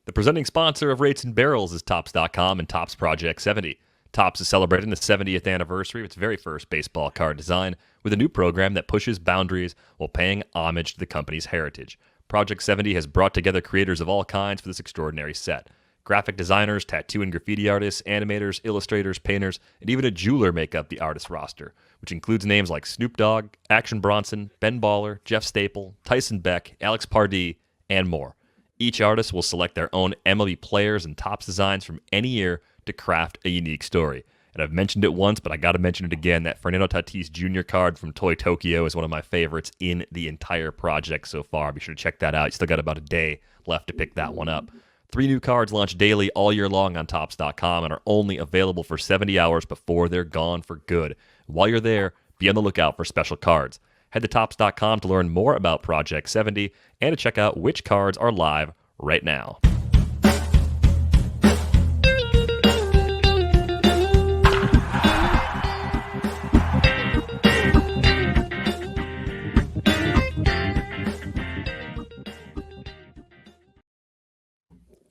The presenting sponsor of Rates and Barrels is Topps.com and Topps Project 70. Topps is celebrating the 70th anniversary of its very first baseball card design with a new program that pushes boundaries while paying homage to the company's heritage. Project 70 has brought together creators of all kinds for this extraordinary set. Graphic designers, tattoo and graffiti artists, animators, illustrators, painters, and even a jeweler make up the artist roster, which includes names like Snoop Dogg, Action Bronson, Ben Baller, Jeff Staple, Tyson Beck, Alex Pardee, and more. Each artist will select their own MLB players and Topps designs from any year to craft a unique story. And I've mentioned it once, but I got to mention it again. That Fernando Tatis Jr. card from Toy Tokyo is one of my favorites in the entire project so far. Be sure to check that out. You still got about a day left to pick that one up. 3 new cards launch daily all year long on Topps.com and are only available for 70 hours before they're gone for good. While you're there, be on the lookout for special cards. Head to Topps.com to learn more about Project 70 and to check out which cards are live right now.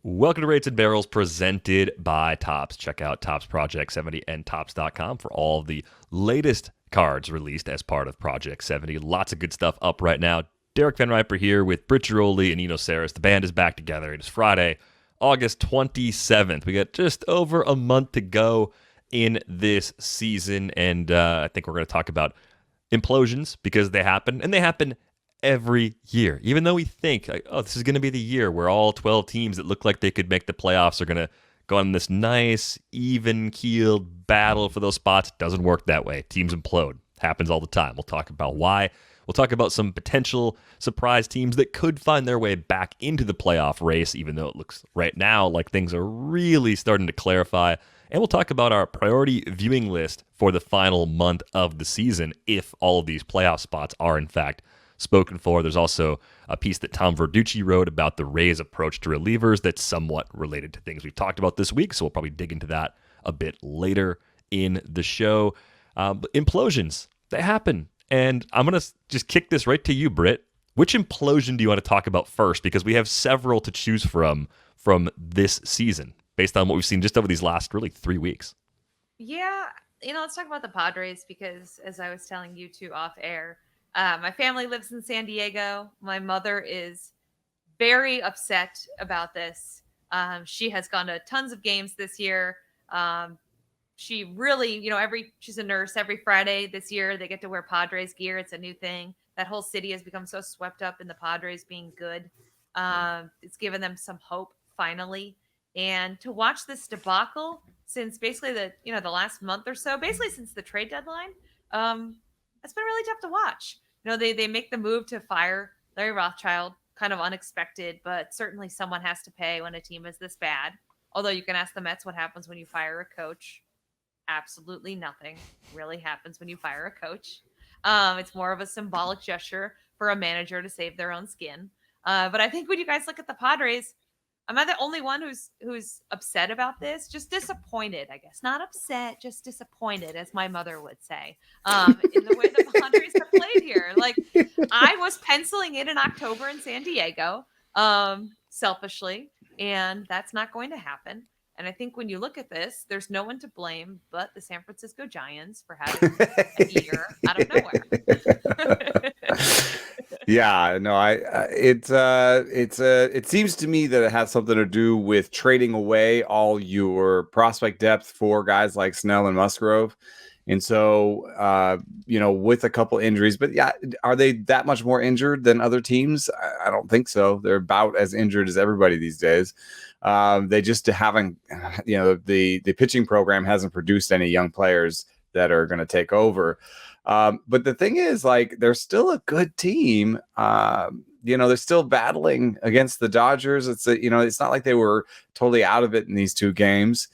Welcome to Rates and Barrels presented by Topps. Check out Topps Project 70 and Topps.com for all of the latest cards released as part of Project 70. Lots of good stuff up right now. Derek Van Riper here with Britt DVR and Eno Saris. The band is back together. It is Friday, August 27th. We got just over a month to go in this season, and I think we're going to talk about implosions because they happen, and they happen every year. Even though we think, like, oh, this is going to be the year where all 12 teams that look like they could make the playoffs are going to go on this nice, even-keeled battle for those spots. It doesn't work that way. Teams implode. Happens all the time. We'll talk about why. We'll talk about some potential surprise teams that could find their way back into the playoff race, even though it looks right now like things are really starting to clarify. And we'll talk about our priority viewing list for the final month of the season if all of these playoff spots are, in fact, spoken for. There's also a piece that Tom Verducci wrote about the Rays' approach to relievers that's somewhat related to things we've talked about this week, so we'll probably dig into that a bit later in the show. But implosions, they happen. And I'm going to just kick this right to you, Britt. Which implosion do you want to talk about first? Because we have several to choose from this season, based on what we've seen just over these last, really, 3 weeks. Yeah, let's talk about the Padres because, as I was telling you two off air, my family lives in San Diego. My mother is very upset about this. She has gone to tons of games this year. She really, she's a nurse. Every Friday this year, they get to wear Padres gear. It's a new thing. That whole city has become so swept up in the Padres being good. It's given them some hope finally. And to watch this debacle since basically the last month or so, basically since the trade deadline, it's been really tough to watch. They make the move to fire Larry Rothschild, kind of unexpected, but certainly someone has to pay when a team is this bad. Although you can ask the Mets what happens when you fire a coach. Absolutely nothing really happens when you fire a coach. It's more of a symbolic gesture for a manager to save their own skin. But I think when you guys look at the Padres, am I the only one who's upset about this? Just disappointed, I guess. Not upset, just disappointed, as my mother would say, in the way the Padres have played here. Like, I was penciling it in October in San Diego, selfishly, and that's not going to happen. And I think when you look at this, there's no one to blame but the San Francisco Giants for having a year out of nowhere. Yeah, no, it seems to me that it has something to do with trading away all your prospect depth for guys like Snell and Musgrove. And so, with a couple injuries, but yeah, are they that much more injured than other teams? I don't think so. They're about as injured as everybody these days. They just haven't, the pitching program hasn't produced any young players that are going to take over. But the thing is, like, they're still a good team. They're still battling against the Dodgers. It's not like they were totally out of it in these 2 games.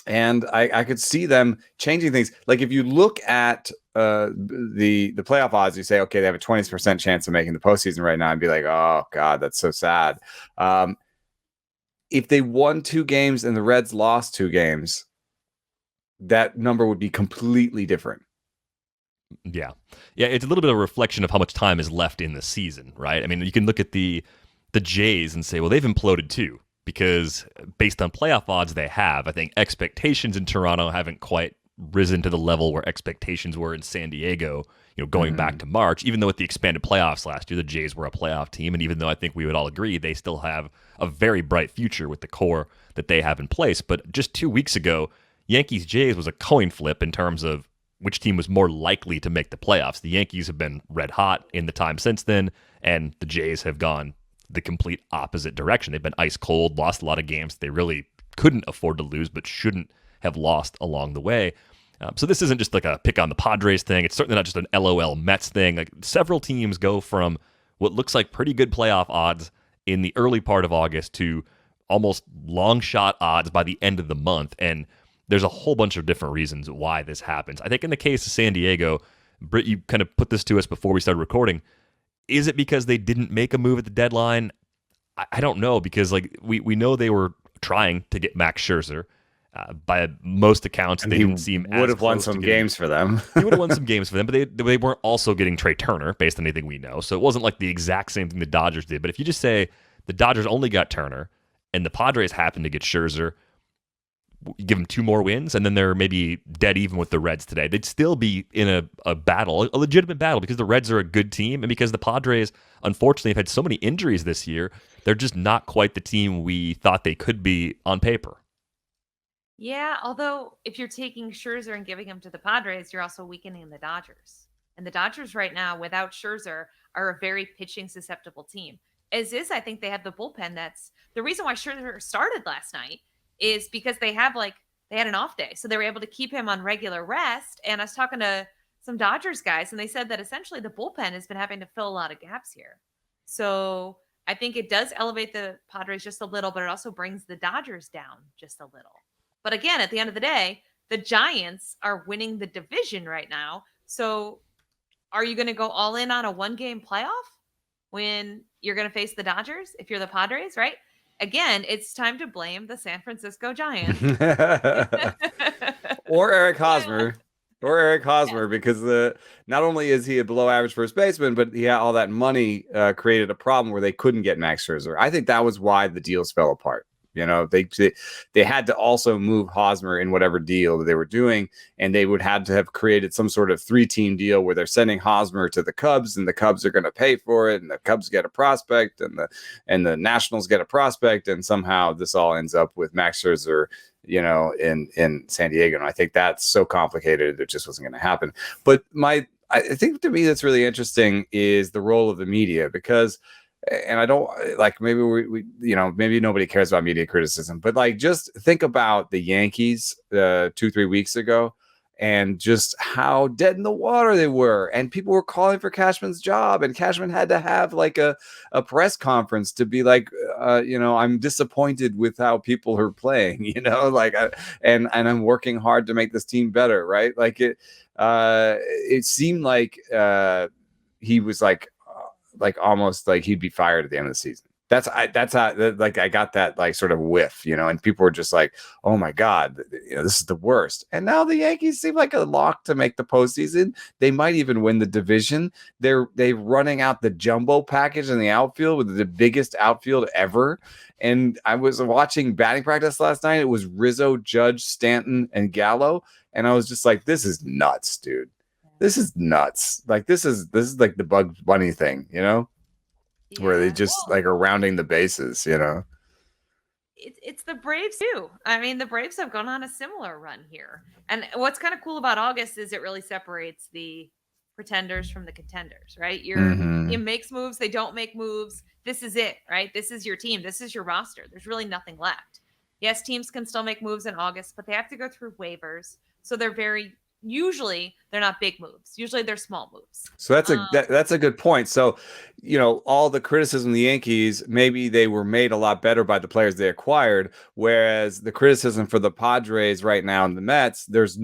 And I could see them changing things. Like, if you look at the playoff odds, you say, okay, they have a 20% chance of making the postseason right now, and be like, oh God, that's so sad. If they won 2 games and the Reds lost 2 games, that number would be completely different. Yeah. It's a little bit of a reflection of how much time is left in the season, right? I mean, you can look at the the Jays and say, well, they've imploded too, because based on playoff odds they have, I think expectations in Toronto haven't quite risen to the level where expectations were in San Diego, going back to March. Even though with the expanded playoffs last year, the Jays were a playoff team, and even though I think we would all agree they still have a very bright future with the core that they have in place. But just 2 weeks ago, Yankees-Jays was a coin flip in terms of which team was more likely to make the playoffs. The Yankees have been red hot in the time since then, and the Jays have gone the complete opposite direction. They've been ice cold, lost a lot of games they really couldn't afford to lose, but shouldn't have lost along the way. So this isn't just like a pick on the Padres thing. It's certainly not just an LOL Mets thing. Like, several teams go from what looks like pretty good playoff odds in the early part of August to almost long shot odds by the end of the month. And there's a whole bunch of different reasons why this happens. I think in the case of San Diego, Britt, you kind of put this to us before we started recording. Is it because they didn't make a move at the deadline? I don't know, because like we know they were trying to get Max Scherzer. By most accounts, and they didn't seem would have won some games for them. He would have won some games for them, but they weren't also getting Trey Turner, based on anything we know. So it wasn't like the exact same thing the Dodgers did. But if you just say the Dodgers only got Turner and the Padres happened to get Scherzer, you give them 2 more wins, and then they're maybe dead even with the Reds today. They'd still be in a battle, a legitimate battle, because the Reds are a good team, and because the Padres, unfortunately, have had so many injuries this year, they're just not quite the team we thought they could be on paper. Yeah, although if you're taking Scherzer and giving him to the Padres, you're also weakening the Dodgers. And the Dodgers right now, without Scherzer, are a very pitching susceptible team. As is, I think they have the bullpen. That's the reason why Scherzer started last night, is because they had an off day. So they were able to keep him on regular rest. And I was talking to some Dodgers guys, and they said that essentially the bullpen has been having to fill a lot of gaps here. So I think it does elevate the Padres just a little, but it also brings the Dodgers down just a little. But again, at the end of the day, the Giants are winning the division right now. So are you going to go all in on a 1-game playoff when you're going to face the Dodgers if you're the Padres, right? Again, it's time to blame the San Francisco Giants. Or Eric Hosmer. Because not only is he a below average first baseman, but all that money created a problem where they couldn't get Max Scherzer. I think that was why the deals fell apart. They had to also move Hosmer in whatever deal that they were doing, and they would have to have created some sort of 3-team deal where they're sending Hosmer to the Cubs, and the Cubs are going to pay for it, and the Cubs get a prospect, and the Nationals get a prospect, and somehow this all ends up with Max Scherzer, in San Diego. And I think that's so complicated it just wasn't going to happen. But I think to me that's really interesting is the role of the media, because. And I don't like, maybe we maybe nobody cares about media criticism, but like, just think about the Yankees 2-3 weeks ago and just how dead in the water they were. And people were calling for Cashman's job, and Cashman had to have like a press conference to be like, I'm disappointed with how people are playing, and I'm working hard to make this team better. Right. Like it seemed like he was like almost like he'd be fired at the end of the season. That's how I got that like sort of whiff, and people were just like, oh my God, this is the worst. And now the Yankees seem like a lock to make the postseason. They might even win the division. They're running out the jumbo package in the outfield with the biggest outfield ever. And I was watching batting practice last night. It was Rizzo, Judge, Stanton, and Gallo. And I was just like, this is nuts, dude. This is nuts. Like this is like the Bugs Bunny thing, where they just like are rounding the bases, It's the Braves too. I mean, the Braves have gone on a similar run here. And what's kind of cool about August is it really separates the pretenders from the contenders, right? Your team makes moves, they don't make moves. This is it, right? This is your team. This is your roster. There's really nothing left. Yes, teams can still make moves in August, but they have to go through waivers. So usually they're not big moves. Usually they're small moves. So that's a good point. So, all the criticism of the Yankees, maybe they were made a lot better by the players they acquired. Whereas the criticism for the Padres right now and the Mets, there's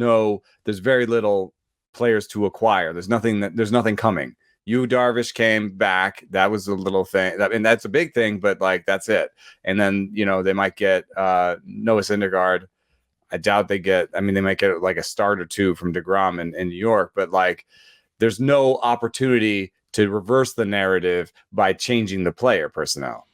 very little players to acquire. There's nothing coming. Darvish came back. That was a little thing. And that's a big thing, but like, that's it. And then, they might get Noah Syndergaard. I doubt they might get like a start or two from DeGrom in New York, but like there's no opportunity to reverse the narrative by changing the player personnel.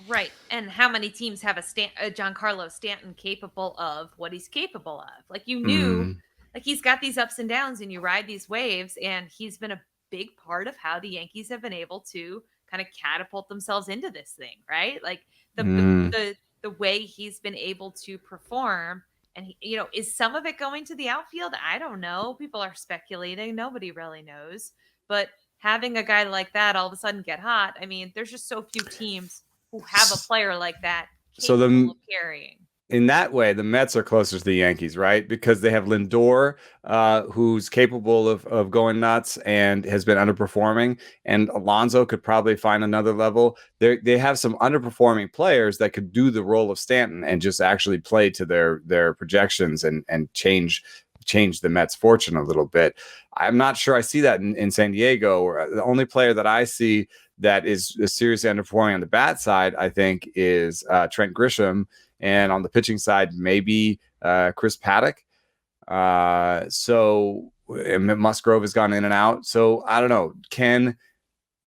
Right. And how many teams have a Giancarlo Stanton capable of what he's capable of? Like you knew, Mm, like he's got these ups and downs and you ride these waves, and he's been a big part of how the Yankees have been able to kind of catapult themselves into this thing, right? Like the mm. the way he's been able to perform, and is some of it going to the outfield? I don't know. People are speculating. Nobody really knows. But having a guy like that all of a sudden get hot, I mean, there's just so few teams who have a S- player like that So capable the of carrying. in that way, the Mets are closer to the Yankees, right? Because they have Lindor, who's capable of going nuts and has been underperforming, and Alonso could probably find another level. They have some underperforming players that could do the role of Stanton and just actually play to their projections and change the Mets' fortune a little bit. I'm not sure I see that in San Diego. The only player that I see that is seriously underperforming on the bat side, I think, is Trent Grisham, and on the pitching side, maybe Chris Paddock. So Musgrove has gone in and out. So I don't know. Can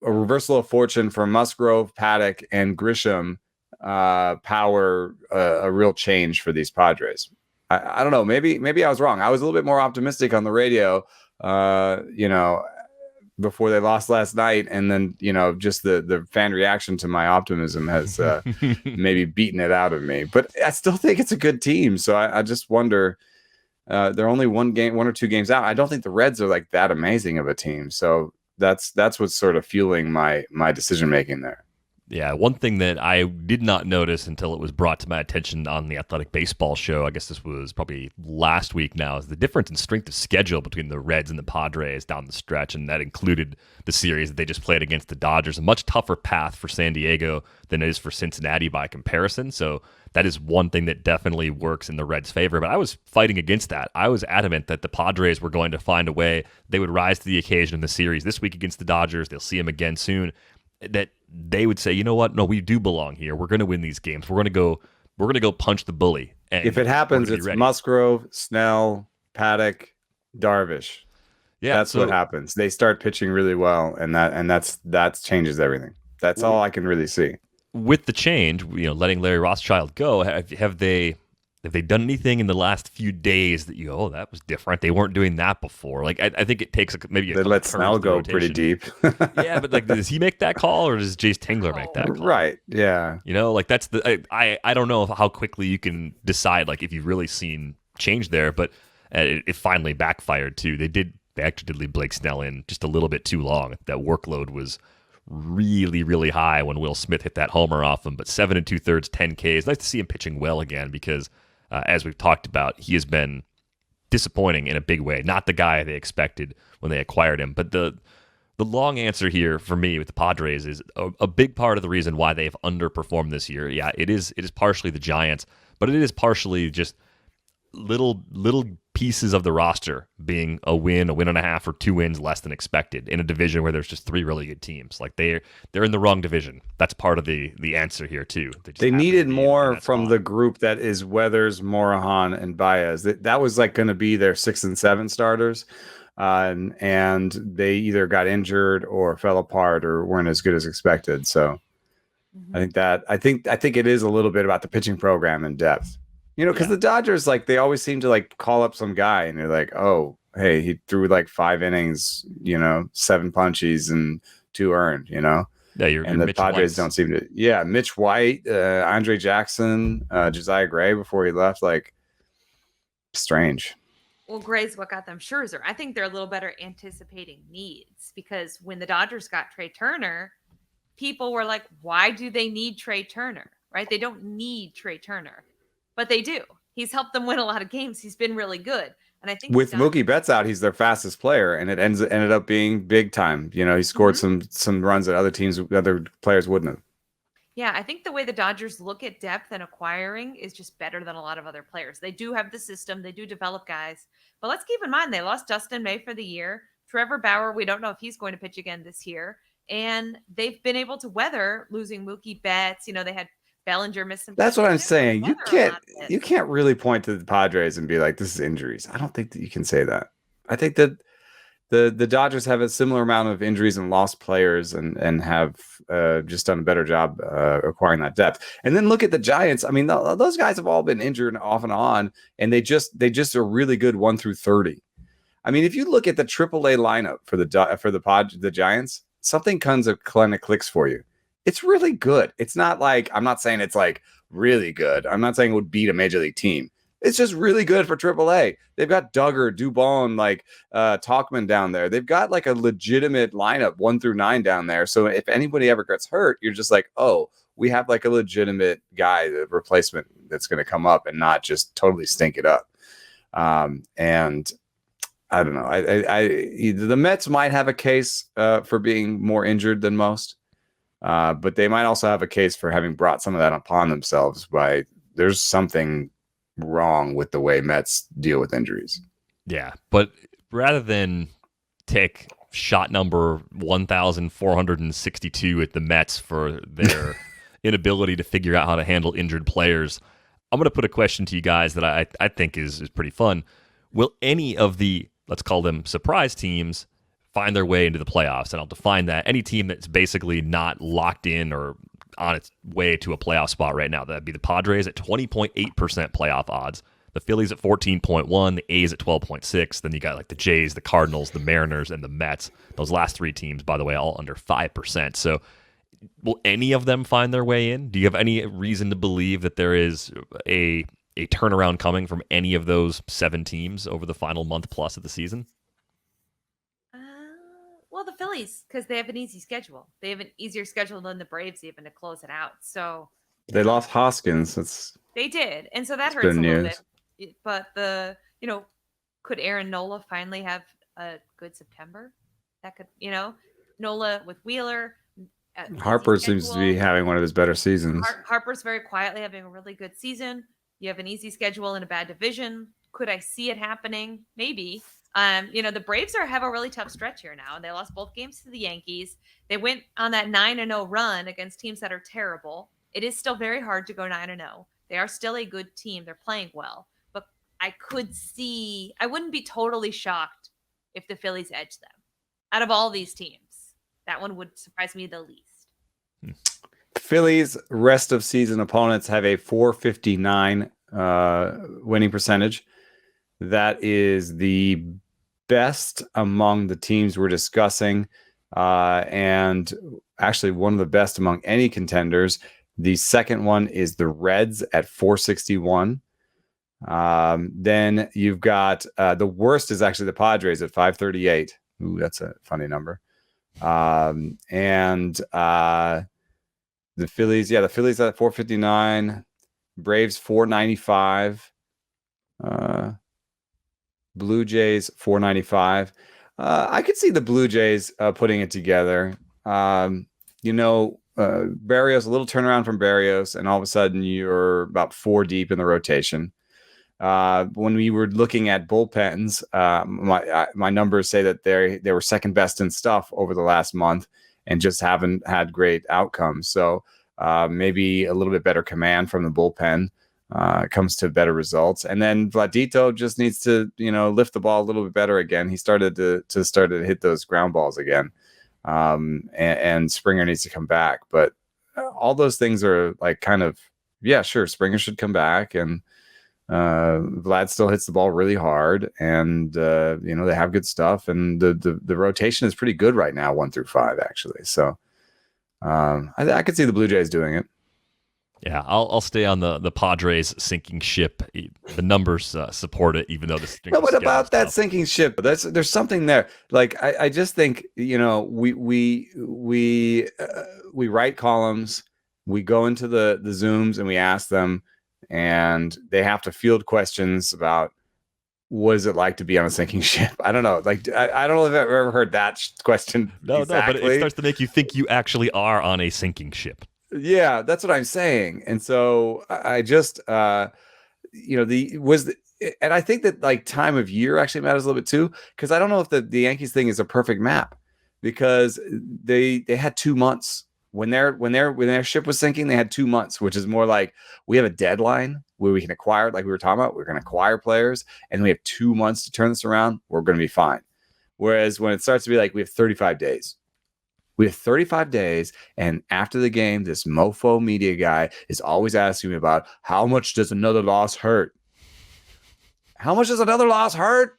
a reversal of fortune for Musgrove, Paddock, and Grisham power a real change for these Padres? I don't know. Maybe I was wrong. I was a little bit more optimistic on the radio. You know, before they lost last night, and then just the fan reaction to my optimism has maybe beaten it out of me. But I still think it's a good team, so I just wonder. They're only one or two games out. I don't think the Reds are like that amazing of a team, so that's what's sort of fueling my decision making there. Yeah, one thing that I did not notice until it was brought to my attention on the Athletic Baseball show, I guess this was probably last week now, is the difference in strength of schedule between the Reds and the Padres down the stretch, and that included the series that they just played against the Dodgers. A much tougher path for San Diego than it is for Cincinnati by comparison, so that is one thing that definitely works in the Reds' favor, but I was fighting against that. I was adamant that the Padres were going to find a way. They would rise to the occasion in the series this week against the Dodgers. They'll see them again soon. That they would say, you know what? No, we do belong here. We're going to win these games. We're going to go. We're going to go punch the bully. And If it happens, it's ready. Musgrove, Snell, Paddock, Darvish. Yeah, That's what happens. They start pitching really well, and that changes everything. That's all I can really see. With the change, letting Larry Rothschild go, have they done anything in the last few days that you go, oh, that was different? They weren't doing that before. Like I think it takes maybe they let Snell go pretty deep. Yeah, but like, does he make that call or does Jace Tingler make that call? Right. Yeah. Like that's I don't know how quickly you can decide like if you've really seen change there, but it finally backfired too. They actually did leave Blake Snell in just a little bit too long. That workload was really, really high when Will Smith hit that homer off him, but 7 2/3, 10 Ks. Nice to see him pitching well again because, as we've talked about, he has been disappointing in a big way. Not the guy they expected when they acquired him. But the long answer here for me with the Padres is a big part of the reason why they've underperformed this year. Yeah, it is partially the Giants, but it is partially just little pieces of the roster being a win and a half, or 2 wins less than expected in a division where there's just 3 really good teams. Like they're in the wrong division. That's part of the answer here too. They needed more from the group that is Weathers, Morahan, and Baez. That was like going to be their 6 and 7 starters. And they either got injured or fell apart or weren't as good as expected. So I think it is a little bit about the pitching program and depth. Because the Dodgers, like, they always seem to like call up some guy and you're like, oh, hey, he threw like 5 innings, 7 punchies and 2 earned, Yeah, and the Mitch Padres White's. don't seem to. Yeah, Mitch White, Andre Jackson, Josiah Gray before he left, like, strange. Well, Gray's what got them Scherzer. I think they're a little better anticipating needs because when the Dodgers got Trey Turner, people were like, why do they need Trey Turner? Right? They don't need Trey Turner. But they do. He's helped them win a lot of games. He's been really good. And I think with Mookie Betts out, he's their fastest player, and it ended up being big time. He scored some runs that other players wouldn't have. Yeah, I think the way the Dodgers look at depth and acquiring is just better than a lot of other players. They do have the system. They do develop guys. But let's keep in mind, they lost Dustin May for the year. Trevor Bauer, we don't know if he's going to pitch again this year. And they've been able to weather losing Mookie Betts. They had Bellinger missed some. That's what I'm saying. You can't really point to the Padres and be like, this is injuries. I don't think that you can say that. I think that the Dodgers have a similar amount of injuries and lost players, and have just done a better job acquiring that depth. And then look at the Giants. I mean, those guys have all been injured off and on, and they just are really good 1 through 30. I mean, if you look at the AAA lineup for the Giants, something kind of clicks for you. It's really good. It's not like, I'm not saying it's like really good. I'm not saying it would beat a major league team. It's just really good for AAA. They've got Duggar, Dubon, like Talkman down there. They've got like a legitimate lineup 1 through 9 down there. So if anybody ever gets hurt, you're just like, oh, we have like a legitimate guy, the replacement that's going to come up and not just totally stink it up. And I don't know. The Mets might have a case for being more injured than most, but they might also have a case for having brought some of that upon themselves by there's something wrong with the way Mets deal with injuries. Yeah, but rather than take shot number 1,462 at the Mets for their inability to figure out how to handle injured players, I'm going to put a question to you guys that I think is pretty fun. Will any of the, let's call them surprise teams, find their way into the playoffs? And I'll define that. Any team that's basically not locked in or on its way to a playoff spot right now. That'd be the Padres at 20.8% playoff odds, the Phillies at 14.1%, the A's at 12.6%. Then you got like the Jays, the Cardinals, the Mariners, and the Mets. Those last 3 teams, by the way, all under 5%. So will any of them find their way in? Do you have any reason to believe that there is a turnaround coming from any of those 7 teams over the final month plus of the season? Well, the Phillies, because they have an easy schedule. They have an easier schedule than the Braves even to close it out. So they lost Hoskins. They did. And so that hurts a little bit. But could Aaron Nola finally have a good September? That could, Nola with Wheeler. Harper seems to be having one of his better seasons. Harper's very quietly having a really good season. You have an easy schedule in a bad division. Could I see it happening? Maybe. The Braves have a really tough stretch here now. They lost both games to the Yankees. They went on that 9-0 run against teams that are terrible. It is still very hard to go 9-0. They are still a good team. They're playing well. But I wouldn't be totally shocked if the Phillies edge them. Out of all these teams, that one would surprise me the least. Phillies rest of season opponents have a .459 winning percentage. That is the best among the teams we're discussing, and actually one of the best among any contenders. The second one is the Reds at .461. Then you've got the worst is actually the Padres at .538. Ooh, that's a funny number. And the Phillies, the Phillies at .459, Braves .495. Blue Jays .495. I could see the Blue Jays putting it together. Barrios, a little turnaround from Barrios, and all of a sudden you're about 4 deep in the rotation. When we were looking at bullpens, my numbers say that they were second best in stuff over the last month and just haven't had great outcomes. So maybe a little bit better command from the bullpen. Comes to better results. And then Vladito just needs to, lift the ball a little bit better again. He started to hit those ground balls again. And Springer needs to come back. But all those things are like kind of, yeah, sure, Springer should come back. And Vlad still hits the ball really hard. And, they have good stuff. And the rotation is pretty good right now, 1 through 5, actually. So I could see the Blue Jays doing it. Yeah, I'll stay on the Padres sinking ship. The numbers support it, even though the. No, what about that sinking ship? There's something there. Like I just think we write columns, we go into the Zooms and we ask them, and they have to field questions about what is it like to be on a sinking ship. I don't know. Like I don't know if I've ever heard that question. No, but it starts to make you think you actually are on a sinking ship. Yeah, that's what I'm saying. And so I just, and I think that like time of year actually matters a little bit too, because I don't know if the Yankees thing is a perfect map, because they had 2 months when their ship was sinking. They had 2 months, which is more like we have a deadline where we can acquire, like we were talking about, we're going to acquire players, and we have 2 months to turn this around. We're going to be fine. Whereas when it starts to be like, we have 35 days. We have 35 days, and after the game, this mofo media guy is always asking me about how much does another loss hurt? How much does another loss hurt?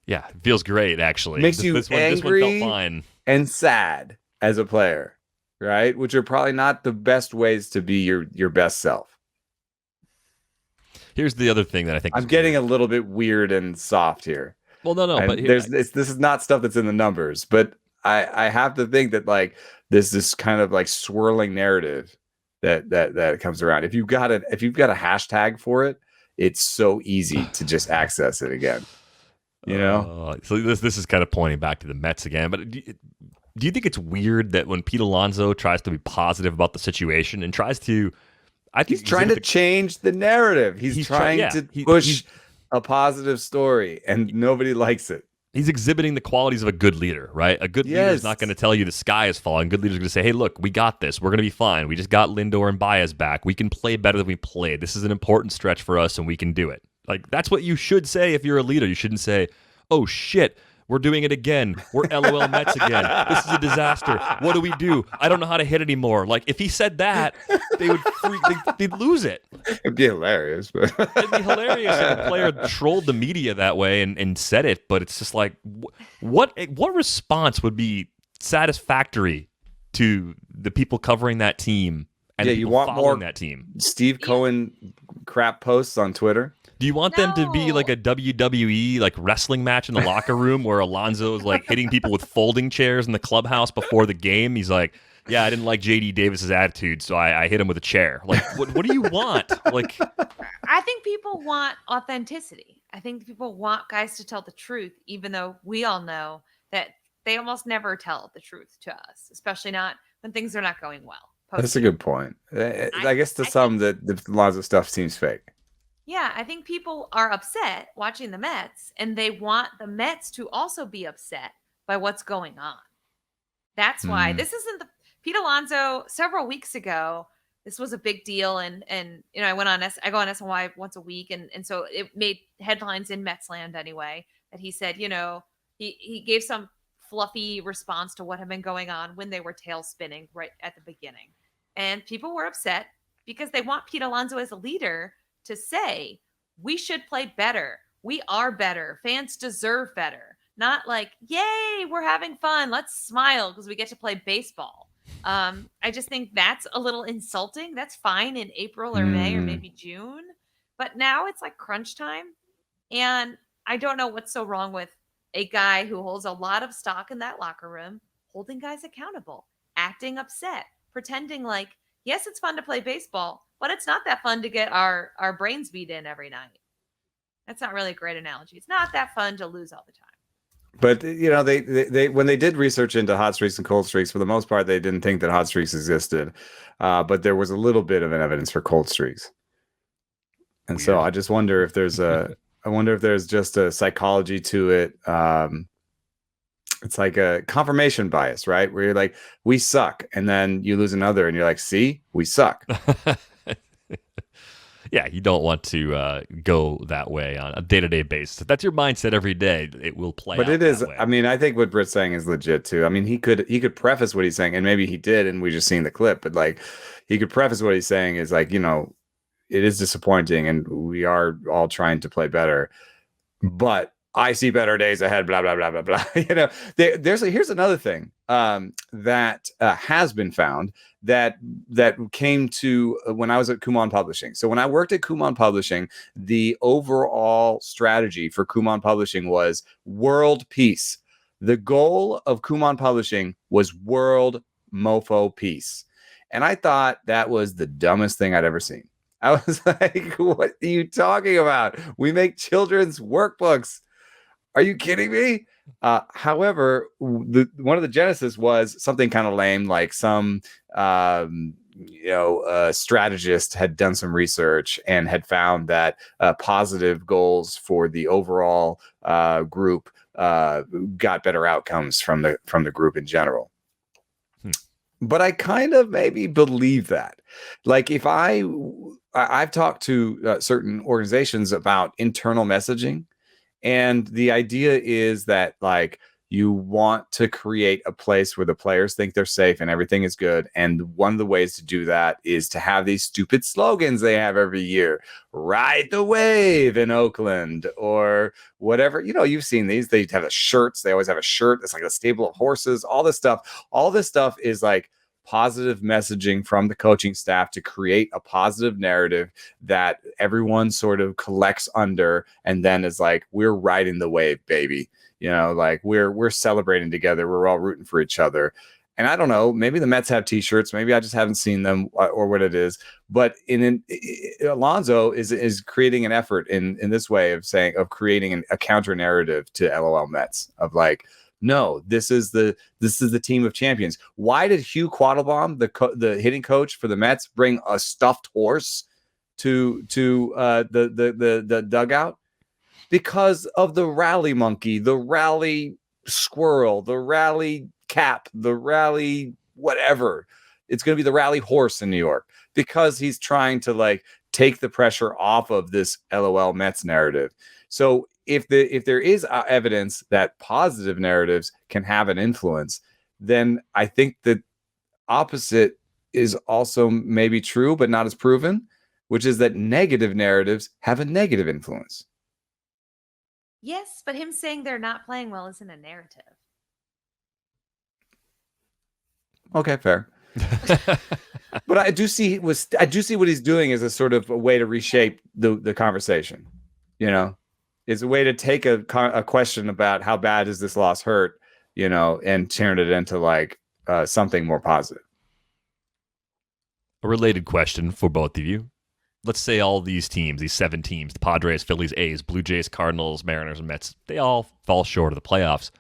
Yeah, it feels great, actually. Makes you this angry one felt fine. and sad as a player, right? Which are probably not the best ways to be your best self. Here's the other thing that I think I'm getting a little bit weird and soft here. Well, no, And but this is not stuff that's in the numbers, but I have to think that like this kind of like swirling narrative that comes around. If you've got a hashtag for it, it's so easy to just access it again. You know? So this is kind of pointing back to the Mets again, but do you think it's weird that when Pete Alonso tries to be positive about the situation and tries to, I think he's trying to change the narrative. He's trying to push a positive story, and nobody likes it. He's exhibiting the qualities of a good leader, right? A good leader is not going to tell you the sky is falling. Good leader is going to say, hey, look, we got this. We're going to be fine. We just got Lindor and Baez back. We can play better than we played. This is an important stretch for us, and we can do it. Like, that's what you should say if you're a leader. You shouldn't say, oh, shit, we're doing it again. We're LOL Mets again. This is a disaster. What do we do? I don't know how to hit anymore. Like, if he said that, they would they'd lose it. It'd be hilarious. But it'd be hilarious if a player trolled the media that way and said it, but it's just like, what response would be satisfactory to the people covering that team and you want more that team? Steve Cohen crap posts on Twitter? Do you want them to be like a WWE like wrestling match in the locker room where Alonso is like hitting people with folding chairs in the clubhouse before the game? He's like, yeah, I didn't like JD Davis's attitude, so I hit him with a chair. Like, what do you want? Like, I think people want authenticity. I think people want guys to tell the truth, even though we all know that they almost never tell the truth to us, especially not when things are not going well. That's a good point. I guess to some that the Alonso stuff seems fake. Yeah, I think people are upset watching the Mets, and they want the Mets to also be upset by what's going on. That's why this isn't the Pete Alonso. Several weeks ago, this was a big deal, and you know, I go on SNY once a week, and so it made headlines in Metsland anyway. That he said, you know, he gave some fluffy response to what had been going on when they were tail spinning right at the beginning, and people were upset because they want Pete Alonso as a leader to say, we should play better. We are better. Fans deserve better. Not like, yay, we're having fun. Let's smile because we get to play baseball. I just think that's a little insulting. That's fine in April or May or maybe June. But now it's like crunch time. And I don't know what's so wrong with a guy who holds a lot of stock in that locker room, holding guys accountable, acting upset, pretending like, yes, it's fun to play baseball, but it's not that fun to get our brains beat in every night. That's not really a great analogy. It's not that fun to lose all the time. But you know, they when they did research into hot streaks and cold streaks, for the most part, they didn't think that hot streaks existed, but there was a little bit of an evidence for cold streaks. And so I just wonder if there's just a psychology to it. It's like a confirmation bias, right? Where you're like, we suck. And then you lose another and you're like, see, we suck. Yeah, you don't want to go that way on a day-to-day basis. If that's your mindset every day, it will play out. But it is, that way. I mean, I think what Britt's saying is legit too. I mean, he could preface what he's saying, and maybe he did, and we just seen the clip, but like he could preface what he's saying is like, you know, it is disappointing and we are all trying to play better. But I see better days ahead, blah, blah, blah, blah, blah. You know, here's another thing that has been found that came to when I was at Kumon Publishing. So when I worked at Kumon Publishing, the overall strategy for Kumon Publishing was world peace. The goal of Kumon Publishing was world mofo peace. And I thought that was the dumbest thing I'd ever seen. I was like, what are you talking about? We make children's workbooks. Are you kidding me? However, one of the genesis was something kind of lame, like some strategist had done some research and had found that positive goals for the overall group got better outcomes from the group in general. But I kind of maybe believe that. Like if I've talked to certain organizations about internal messaging. And the idea is that like you want to create a place where the players think they're safe and everything is good. And one of the ways to do that is to have these stupid slogans they have every year. Ride the wave in Oakland or whatever. You know, you've seen these. They have the shirts. They always have a shirt. It's like a stable of horses, all this stuff. All this stuff is like positive messaging from the coaching staff to create a positive narrative that everyone sort of collects under and then is like, we're riding the wave, baby. You know, like we're celebrating together. We're all rooting for each other. And I don't know, maybe the Mets have T-shirts. Maybe I just haven't seen them or what it is. But Alonso is creating an effort in this way of creating a counter narrative to LOL Mets of like, no, this is the team of champions. Why did Hugh Quattlebaum, the hitting coach for the Mets, bring a stuffed horse to the dugout? Because of the rally monkey, the rally squirrel, the rally cap, the rally whatever. It's going to be the rally horse in New York because he's trying to like take the pressure off of this LOL Mets narrative. So if there is evidence that positive narratives can have an influence, then I think the opposite is also maybe true, but not as proven, which is that negative narratives have a negative influence. Yes, but him saying they're not playing well isn't a narrative. Okay, fair. But I do see what he's doing as a sort of a way to reshape the conversation. You know, it's a way to take a question about how bad does this loss hurt, you know, and turn it into like something more positive. A related question for both of you. Let's say all these teams, these 7 teams, the Padres, Phillies, A's, Blue Jays, Cardinals, Mariners, and Mets, they all fall short of the playoffs.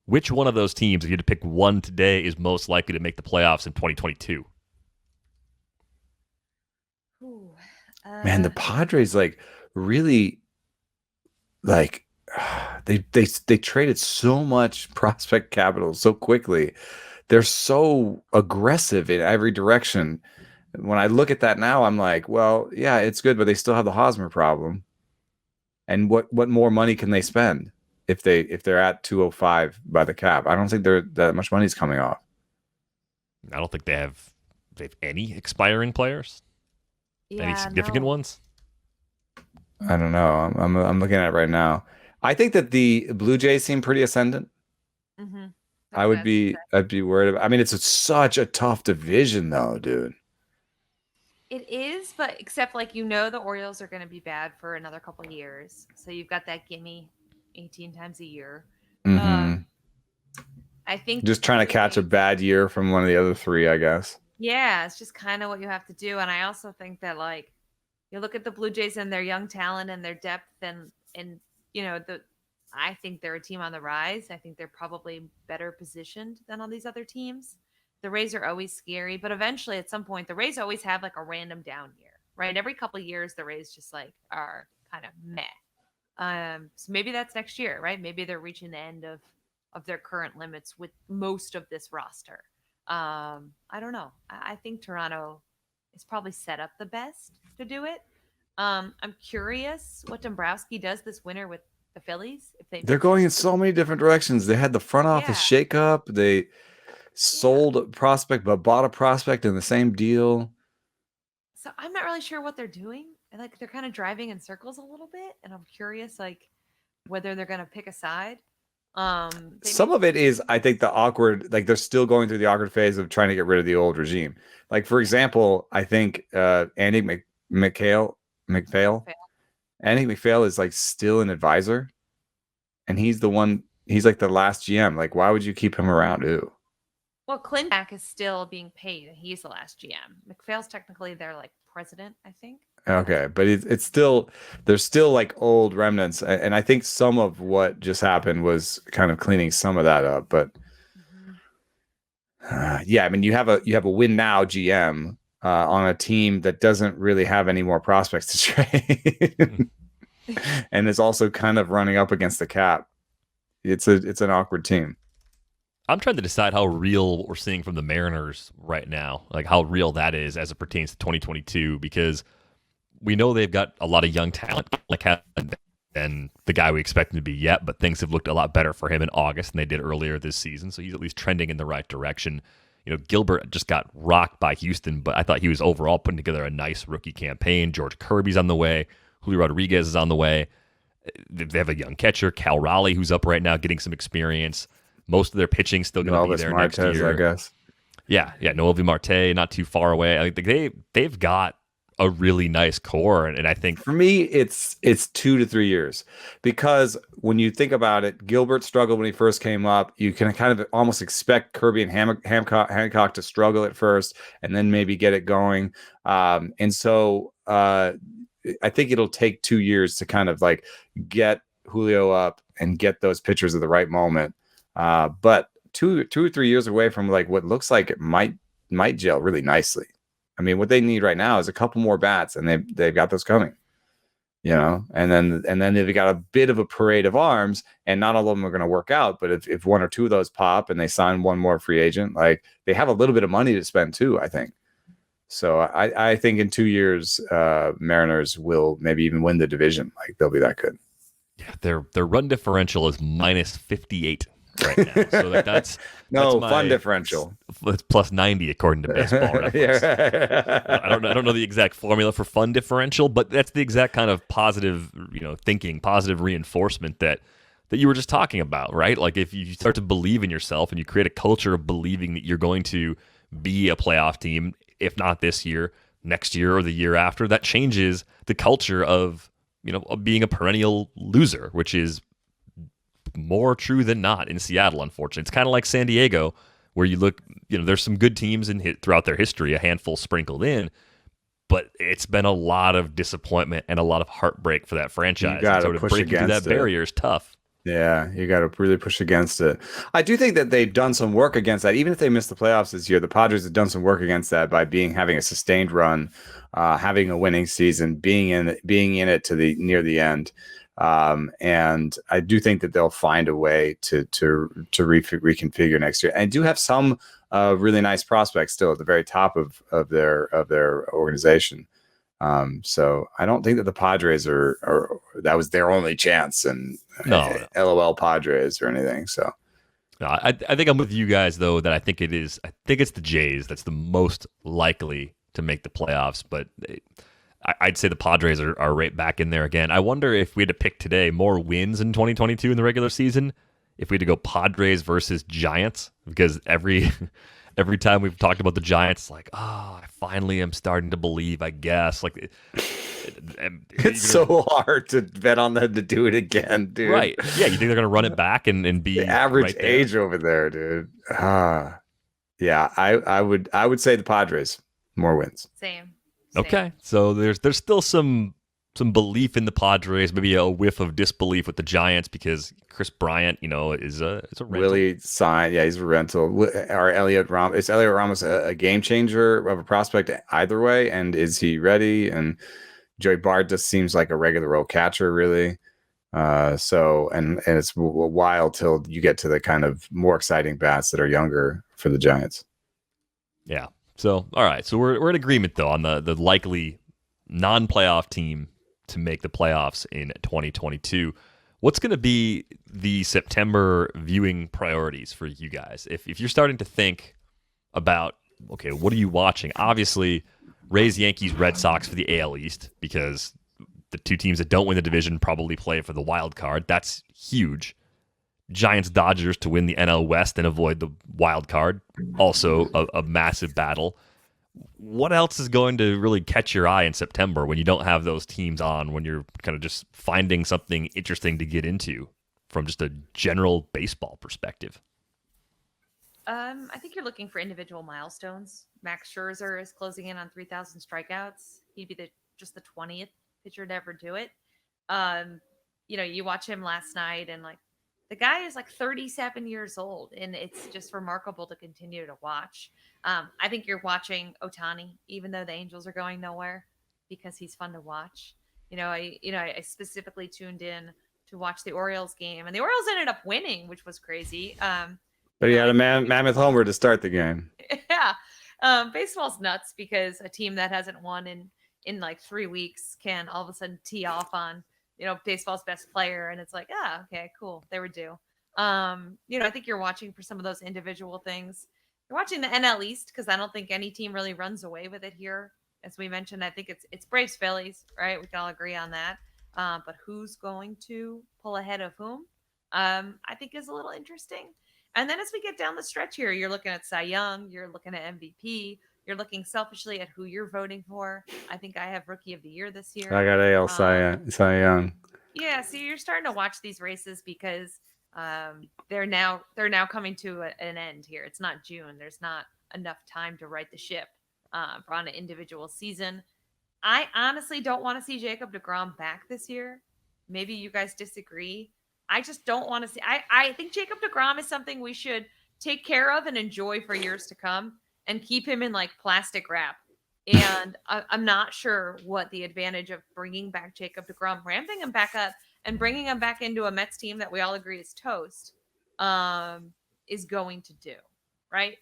Which one of those teams, if you had to pick one today, is most likely to make the playoffs in 2022? Man, the Padres like really like they traded so much prospect capital so quickly. They're so aggressive in every direction. When I look at that now, I'm like, well, yeah, it's good, but they still have the Hosmer problem. And what more money can they spend if they're at 205 by the cap? I don't think that much money's coming off. I don't think they have any expiring players. Yeah, any significant ones? I don't know. I'm looking at it right now. I think that the Blue Jays seem pretty ascendant. Mm-hmm. I'd be worried about. I mean, it's such a tough division, though, dude. It is, but except like the Orioles are going to be bad for another couple of years, so you've got that gimme 18 times a year. Mm-hmm. I think just trying to catch a bad year from one of the other 3, I guess. Yeah, it's just kind of what you have to do, and I also think that like you look at the Blue Jays and their young talent and their depth, and I think they're a team on the rise. I think they're probably better positioned than all these other teams. The Rays are always scary, but eventually at some point the Rays always have like a random down year, right? Every couple of years the Rays just like are kind of meh. So maybe that's next year, right? Maybe they're reaching the end of their current limits with most of this roster. I don't know. I think Toronto is probably set up the best to do it. I'm curious what Dombrowski does this winter with the Phillies. If they're going in so many different directions. They had the front office shakeup. They sold a prospect but bought a prospect in the same deal. So I'm not really sure what they're doing. Like they're kind of driving in circles a little bit, and I'm curious like whether they're going to pick a side. Some of it is, I think, the awkward, like they're still going through the awkward phase of trying to get rid of the old regime. Like, for example, I think Andy McPhail is like still an advisor, and he's like the last GM. Like, why would you keep him around? Ew. Well, Clinton is still being paid, and he's the last GM. McPhail's technically their like president, I think. Okay, but it's still, there's still like old remnants, and I think some of what just happened was kind of cleaning some of that up. But yeah, I mean, you have a win now GM on a team that doesn't really have any more prospects to trade, and is also kind of running up against the cap. It's an awkward team. I'm trying to decide how real what we're seeing from the Mariners right now, like how real that is as it pertains to 2022, because we know they've got a lot of young talent, like than the guy we expect him to be yet, but things have looked a lot better for him in August than they did earlier this season. So he's at least trending in the right direction. Gilbert just got rocked by Houston, but I thought he was overall putting together a nice rookie campaign. George Kirby's on the way. Julio Rodriguez is on the way. They have a young catcher, Cal Raleigh, who's up right now getting some experience. Most of their pitching still going to be there next year. I guess. Yeah, Noelvi Marte, not too far away. I think they've got a really nice core, and I think for me it's 2 to 3 years, because when you think about it, Gilbert struggled when he first came up. You can kind of almost expect Kirby and Hancock to struggle at first and then maybe get it going. And so I think it'll take 2 years to kind of like get Julio up and get those pitchers at the right moment. But two or 3 years away from like what looks like it might gel really nicely. I mean, what they need right now is a couple more bats, and they've got those coming, and then they've got a bit of a parade of arms, and not all of them are going to work out. But if one or two of those pop and they sign one more free agent, like they have a little bit of money to spend too, I think. So I think in 2 years, Mariners will maybe even win the division. Like they'll be that good. Yeah, their run differential is minus 58 right now. So that's fun differential. It's plus 90 according to Baseball Reference. I don't know the exact formula for fun differential, but that's the exact kind of positive, thinking, positive reinforcement that you were just talking about, right? Like if you start to believe in yourself and you create a culture of believing that you're going to be a playoff team, if not this year, next year or the year after, that changes the culture of being a perennial loser, which is more true than not in Seattle, unfortunately. It's kind of like San Diego, where you look, there's some good teams throughout their history, a handful sprinkled in, but it's been a lot of disappointment and a lot of heartbreak for that franchise. So to break through that barrier is tough. Yeah, you got to really push against it. I do think that they've done some work against that. Even if they missed the playoffs this year, the Padres have done some work against that by having a sustained run, having a winning season, being in it to the near the end. And I do think that they'll find a way to reconfigure next year. And I do have some really nice prospects still at the very top of their organization. So I don't think that the Padres are that was their only chance, and no. LOL Padres or anything. So no, I think I'm with you guys though, that I think it's the Jays that's the most likely to make the playoffs, but I'd say the Padres are right back in there again. I wonder if we had to pick today more wins in 2022 in the regular season, if we had to go Padres versus Giants, because every time we've talked about the Giants, it's like, I finally am starting to believe, I guess. Like it's so hard to bet on them to do it again, dude. Right. Yeah, you think they're going to run it back and be the average right age over there, dude. Yeah, I would say the Padres, more wins. Same. Okay, so there's still some belief in the Padres, maybe a whiff of disbelief with the Giants because Chris Bryant, is a rental. Willie signed, yeah, he's a rental. Or Elliot Ramos, is Elliot Ramos a game changer of a prospect either way? And is he ready? And Joey Bart just seems like a regular old catcher, really. So it's a while till you get to the kind of more exciting bats that are younger for the Giants. Yeah. So, all right. So we're in agreement, though, on the likely non-playoff team to make the playoffs in 2022. What's going to be the September viewing priorities for you guys? If you're starting to think about, okay, what are you watching? Obviously, Rays, Yankees, Red Sox for the AL East, because the two teams that don't win the division probably play for the wild card. That's huge. Giants, Dodgers to win the NL West and avoid the wild card. Also a massive battle. What else is going to really catch your eye in September when you don't have those teams on, when you're kind of just finding something interesting to get into from just a general baseball perspective? I think you're looking for individual milestones. Max Scherzer is closing in on 3,000 strikeouts. He'd be just the 20th pitcher to ever do it. You watch him last night and the guy is 37 years old, and it's just remarkable to continue to watch. I think you're watching Ohtani, even though the Angels are going nowhere, because he's fun to watch. I specifically tuned in to watch the Orioles game, and the Orioles ended up winning, which was crazy. But he had a mammoth homer to start the game. Yeah. Baseball's nuts because a team that hasn't won in 3 weeks can all of a sudden tee off on baseball's best player, and it's like, okay, cool, they were due. I think you're watching for some of those individual things. You're watching the NL East because I don't think any team really runs away with it here. As we mentioned, I think it's Braves Phillies, right? We can all agree on that. But who's going to pull ahead of whom? I think is a little interesting. And then as we get down the stretch here, you're looking at Cy Young, you're looking at MVP, you're looking selfishly at who you're voting for. I think I have Rookie of the Year this year. I got AL Cy Young. Yeah, so you're starting to watch these races because they're now coming to an end here. It's not June. There's not enough time to right the ship on an individual season. I honestly don't want to see Jacob deGrom back this year. Maybe you guys disagree. I just don't want to see. I think Jacob deGrom is something we should take care of and enjoy for years to come, and keep him in like plastic wrap. And I'm not sure what the advantage of bringing back Jacob deGrom, ramping him back up, and bringing him back into a Mets team that we all agree is toast, is going to do, right?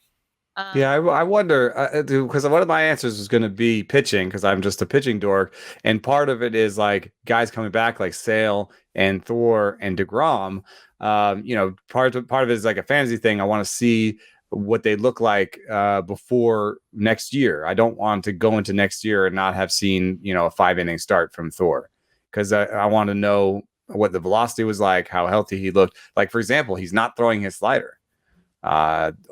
Yeah, I wonder, because one of my answers was going to be pitching, because I'm just a pitching dork, and part of it is like guys coming back like Sale and Thor and deGrom. Part of it is like a fantasy thing. I want to see what they look like before next year. I don't want to go into next year and not have seen a 5-inning start from Thor, because I want to know what the velocity was like, how healthy he looked. Like, for example, he's not throwing his slider.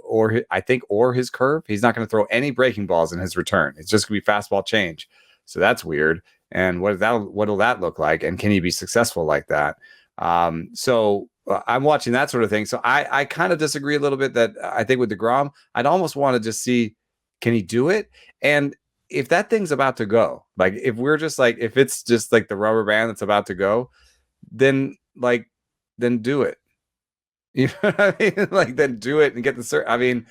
Or his curve. He's not going to throw any breaking balls in his return. It's just going to be fastball change. So that's weird. And what'll that look like? And can he be successful like that? So I'm watching that sort of thing. So I kind of disagree a little bit that I think with deGrom, I'd almost want to just see, can he do it? And if that thing's about to go, like if it's just like the rubber band that's about to go, then do it. You know what I mean? Like, then do it and get the cert. I mean,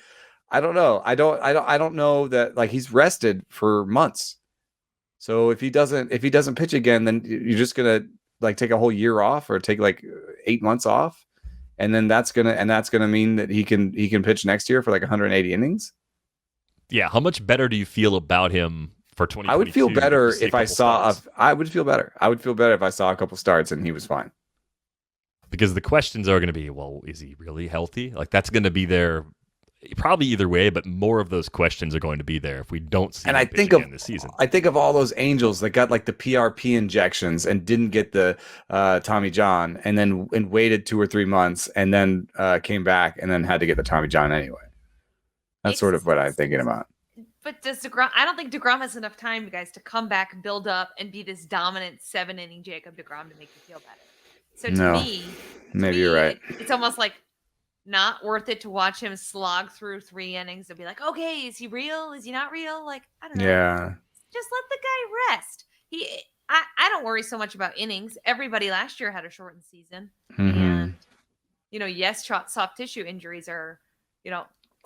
I don't know. I don't know that, like, he's rested for months. So if he doesn't pitch again, then you're just gonna like take a whole year off, or take like 8 months off, and then that's gonna mean that he can pitch next year for like 180 innings. Yeah, how much better do you feel about him for 2022? I would feel better if I saw. I would feel better. I would feel better if I saw a couple starts and he was fine. Because the questions are going to be, well, is he really healthy? Like, that's going to be there probably either way, but more of those questions are going to be there if we don't see him pitch again this season. I think of all those Angels that got like the PRP injections and didn't get the Tommy John, and waited 2 or 3 months, and then came back and then had to get the Tommy John anyway. That's sort of what I'm thinking about. But does deGrom? I don't think deGrom has enough time, guys, to come back, build up, and be this dominant 7-inning Jacob deGrom to make you feel better. So maybe you're right. It's almost like not worth it to watch him slog through 3 innings and be like, okay, is he real? Is he not real? Like, I don't know. Yeah. Just let the guy rest. I don't worry so much about innings. Everybody last year had a shortened season. Mm-hmm. And, yes, soft tissue injuries are,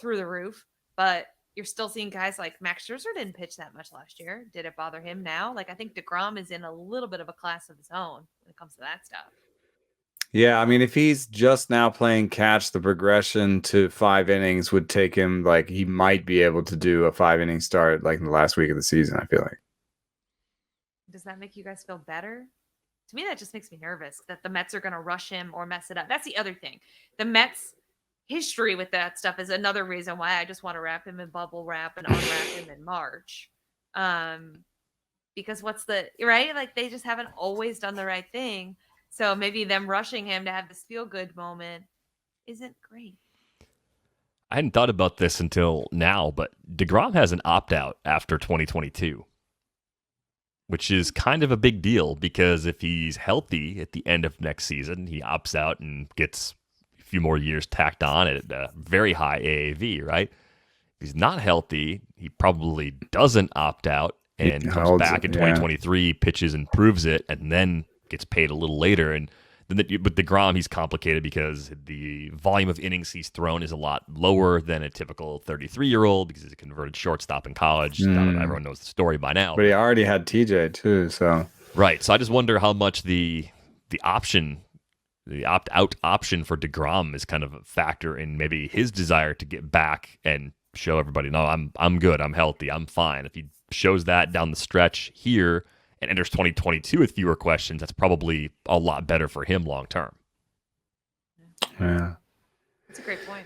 through the roof, but you're still seeing guys like Max Scherzer didn't pitch that much last year. Did it bother him now? Like, I think deGrom is in a little bit of a class of his own when it comes to that stuff. Yeah, I mean, if he's just now playing catch, the progression to 5 innings would take him, like, he might be able to do a 5-inning start like in the last week of the season, I feel like. Does that make you guys feel better? To me, that just makes me nervous that the Mets are going to rush him or mess it up. That's the other thing. The Mets' history with that stuff is another reason why I just want to wrap him in bubble wrap and unwrap him in March. Because right? Like, they just haven't always done the right thing. So maybe them rushing him to have this feel-good moment isn't great. I hadn't thought about this until now, but deGrom has an opt-out after 2022, which is kind of a big deal, because if he's healthy at the end of next season, he opts out and gets a few more years tacked on at a very high AAV, right? If he's not healthy, he probably doesn't opt out and comes back in 2023, pitches and proves it, and then gets paid a little later. And then with deGrom, he's complicated because the volume of innings he's thrown is a lot lower than a typical 33-year-old, because he's a converted shortstop in college. Everyone knows the story by now. But he already had TJ too, so right. So I just wonder how much the opt-out option for deGrom is kind of a factor in maybe his desire to get back and show everybody, no, I'm good, I'm healthy, I'm fine. If he shows that down the stretch here, and enters 2022 with fewer questions, that's probably a lot better for him long term. Yeah, that's a great point.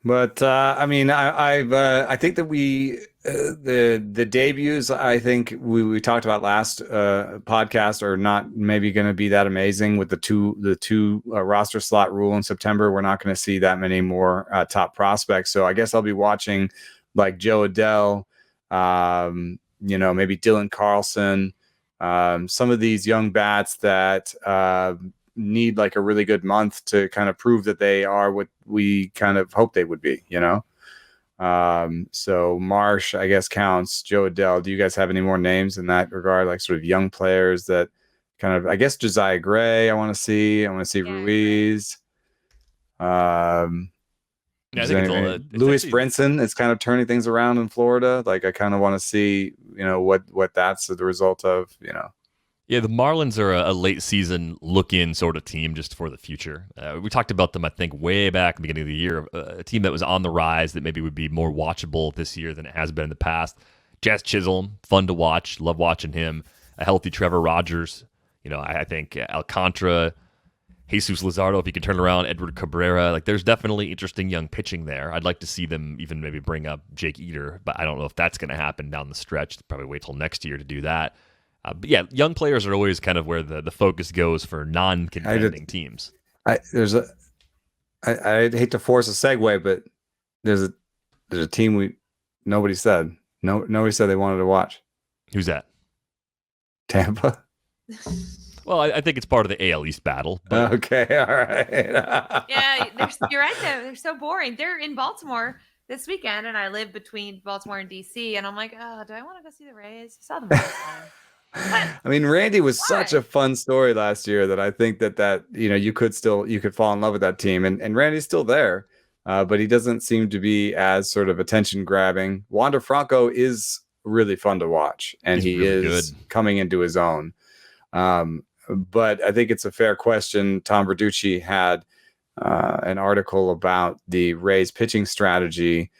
But I mean, I think that the debuts, I think we talked about last podcast, are not maybe going to be that amazing with the two roster slot rule in September. We're not going to see that many more top prospects. So I guess I'll be watching like Joe Adell, maybe Dylan Carlson, some of these young bats that need like a really good month to kind of prove that they are what we kind of hope they would be, so Marsh, I guess, counts. Joe Adell. Do you guys have any more names in that regard, like sort of young players that kind of, I guess, Josiah Gray, I want to see Ruiz. Yeah, I think it's Luis Brinson is kind of turning things around in Florida. Like, I kind of want to see, what that's the result of, Yeah, the Marlins are a late season look-in sort of team just for the future. We talked about them, I think, way back at the beginning of the year. A team that was on the rise that maybe would be more watchable this year than it has been in the past. Jazz Chisholm, fun to watch. Love watching him. A healthy Trevor Rogers. I think Alcantara, Jesus Luzardo, if he can turn around, Edward Cabrera. Like, there's definitely interesting young pitching there. I'd like to see them even maybe bring up Jake Eater, but I don't know if that's going to happen down the stretch. They'll probably wait till next year to do that. But yeah, young players are always kind of where the focus goes for non-contending teams. I'd hate to force a segue, but there's a team nobody said they wanted to watch. Who's that? Tampa. Well, I think it's part of the AL East battle. But... Okay, all right. Yeah, you're right though. They're so boring. They're in Baltimore this weekend, and I live between Baltimore and DC, and I'm like, oh, do I want to go see the Rays? I saw them last time. I mean, Randy was such a fun story last year that I think that you could fall in love with that team, and Randy's still there, but he doesn't seem to be as sort of attention grabbing. Wander Franco is really fun to watch, and he really is good, coming into his own. But I think it's a fair question. Tom Verducci had an article about the Rays pitching strategy.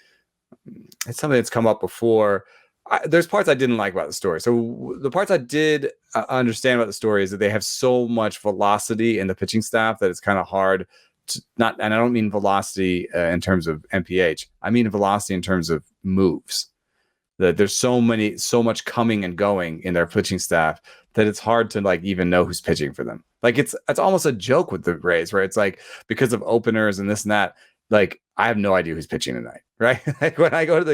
It's something that's come up before. There's parts I didn't like about the story. So the parts I did understand about the story is that they have so much velocity in the pitching staff that it's kind of hard to not, and I don't mean velocity in terms of MPH. I mean velocity in terms of moves. That there's so much coming and going in their pitching staff that it's hard to like even know who's pitching for them. Like it's almost a joke with the Rays, where it's like, because of openers and this and that, like I have no idea who's pitching tonight, right? Like when I go to